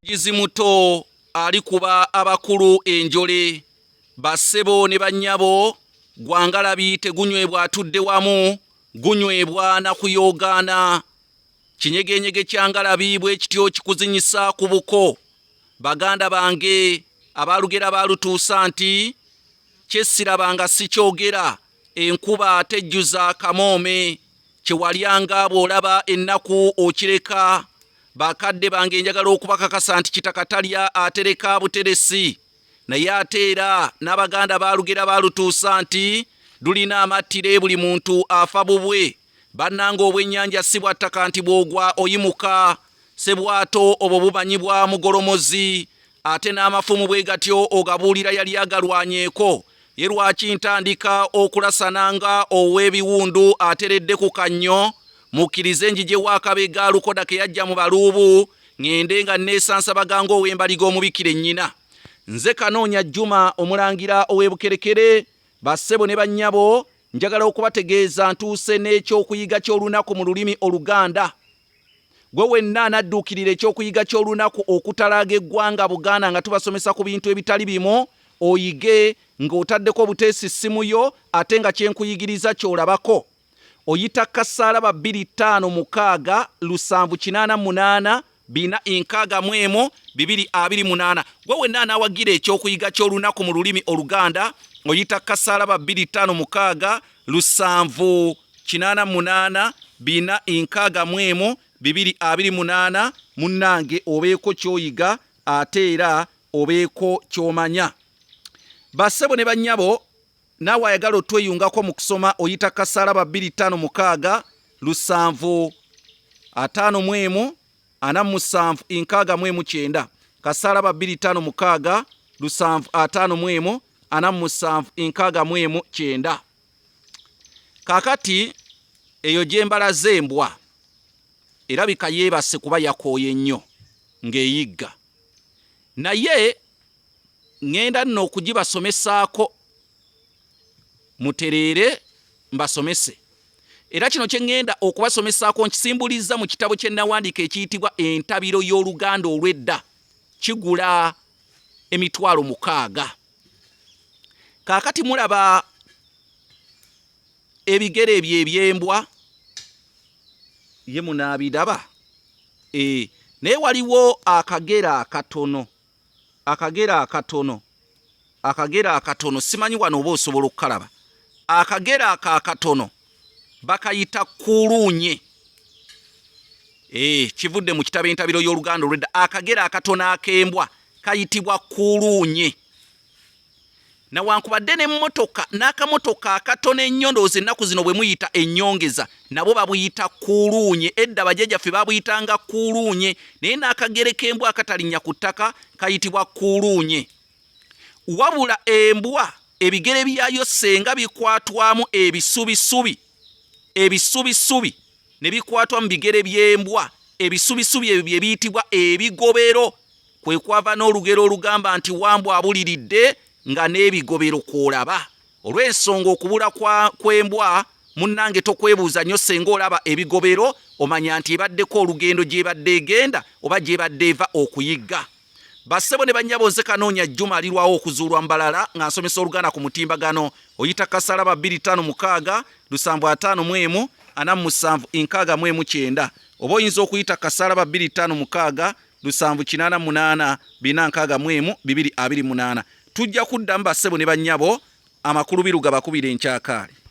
Gizi muto alikuba abakulu enjole bassebo ne bannyabo gwangalabi tegunywebwa atudde wamu gunywebwa na kuyogaana kinyegenyege kyangalabi bwe kityo kikuzinyisa ku buko baganda bange abalugera balutuusa nti kyesirabanga sikyogera enkuba tejjuza kamoome kyewalyanga bw'olaba ennaku okireka bakadde bange njagala okubakakasa nti kitakatalya atereka buteresi naye ate era n'abaganda balugera balutuusa nti lulina amattire buli muntu afa bubwe bannanga obwennyanja si bwa ttaka nti bw'ogwa oyimuka sebwato obwo bumanyibwa mugolomozi ate n'amafumu bwe gatyo ogabuulira yali agalwanyeeko ye lwaki ntandika okulasananga ow'ebiwundu ateredde ku kannyo mukkirize njije waakabega lukoda ke yajja mu baluubu ngende nga neesansa baganga ow'embaliga omubikire nnyina nze Kanoonya Juma omulangira ow'ebukerekere bassebo ne bannyabo njagala okubategeeza ntuuse n'ekyokuyiga ky'olunaku mu lulimi Oluganda gwe wenna anadduukirira ekyokuyiga ky'olunaku okutalaaga eggwanga Buganda nga tubasomesa ku bintu ebitali bimu oyige ng'otaddeko obuteesi ssimu yo ate nga kyenkuyigiriza ky'olabako oyita kasaalaba 25 788 461 228 gwe wenna anaawagira ekyokuyiga ky'olunaku mu lulimi Oluganda oyita kasaalaba 25 788 461 228 munnange obeeko ky'oyiga ate era obeeko ky'omanya bassebo ne bannyabo naawe ayagala otweyungako mu kusoma oyita kasaalaba 25 751 47 kasaalaba 25 751 kaakati eyo gye mbalaze embwa erabika yeebase kuba yakooye nnyo ng'eyigga naye ŋŋenda nno okugibasomesaako mutereere mbasomese era kino kye ŋŋenda okubasomesaako nkisimbuliza mu kitabo kye nawandiika ekiyitibwa entabiro y'Oluganda olw'edda kigula emitwalo 6 kaakati mulaba ebigere ebyo eby'embwa ye munaabiraba naye waliwo akagera akatono simanyi wano oba osobola okukalaba akagera akatono bakayita kuluunye kivudde mu kitabo entabiro y'Oluganda olw'edda akagera akatono ak'embwa kayitibwa kuluunye nawankubadde n'emmotoka n'akamotoka akatono ennyo ndowooza ennaku zino bwe muyita ennyongeza nabo babuyita kuluunye edda bajjajjaffe babuyitanga kuluunye naye n'akagere k'embwa akatalinnya ku ttaka kayitibwa kuluunye wabula embwa ebigere byayo senga bikwatwamu ebisubisubi ne bikwatwa mu bigere by'embwa ebisubisubi ebyo bye biyitibwa ebigobero kwe kwava n'olugero olugamba nti Wambwa Abuliridde nga n'ebigobero kw'olaba olw'ensonga okubula kw'embwa munnange tokwebuuza nnyo senga olaba ebigobero omanya nti ebaddeko olugendo gy'ebadde egenda oba gy'ebadde eva okuyigga bassebo ne bannyabo nze Kanoonya Juma alirwawo okuzuulwa mbalala nga nsomesa Oluganda ku mutimbagano oyita kasaalaba 25 751 47 oba oyinza okuyita kasaalaba 25 788 461 228 tujja kuddamu bassebo ne bannyabo amakulu biruga bakubira enkyakaali